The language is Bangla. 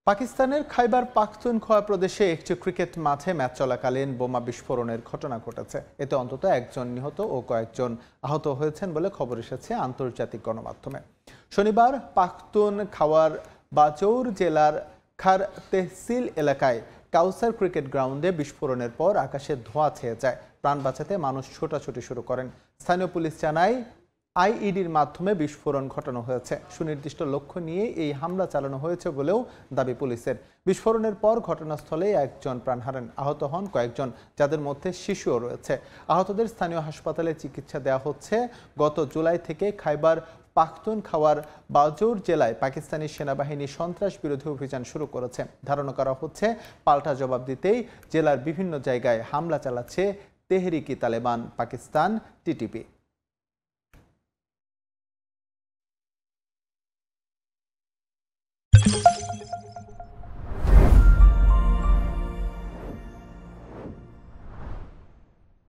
পাকিস্তানের খাইবার পাখতুনখোয়া প্রদেশে একটি ক্রিকেট মাঠে ম্যাচ চলাকালীন বোমা বিস্ফোরণের ঘটনা ঘটেছে। এতে অন্তত একজন নিহত ও কয়েকজন আহত হয়েছেন বলে খবর এসেছে আন্তর্জাতিক গণমাধ্যমে। শনিবার পাখতুনখাওয়ার বাজৌর জেলার খার তেহসিল এলাকায় কাউসার ক্রিকেট গ্রাউন্ডে বিস্ফোরণের পর আকাশে ধোঁয়া ছেয়ে যায়। প্রাণ বাঁচাতে মানুষ ছোটাছুটি শুরু করেন। স্থানীয় পুলিশ জানায় আইইডির মাধ্যমে বিস্ফোরণ ঘটানো হয়েছে। সুনির্দিষ্ট লক্ষ্য নিয়ে এই হামলা চালানো হয়েছে বলেও দাবি পুলিশের। বিস্ফোরণের পর ঘটনাস্থলে একজন প্রাণ হারান, আহত হন কয়েকজন, যাদের মধ্যে শিশুও রয়েছে। আহতদের স্থানীয় হাসপাতালে চিকিৎসা দেওয়া হচ্ছে। গত জুলাই থেকে খাইবার পাখতুনখাওয়ার বাজৌর জেলায় পাকিস্তানি সেনাবাহিনী সন্ত্রাস বিরোধী অভিযান শুরু করেছে। ধারণা করা হচ্ছে পাল্টা জবাব দিতেই জেলার বিভিন্ন জায়গায় হামলা চালাচ্ছে তেহরিকি তালেবান পাকিস্তান টিটিপি।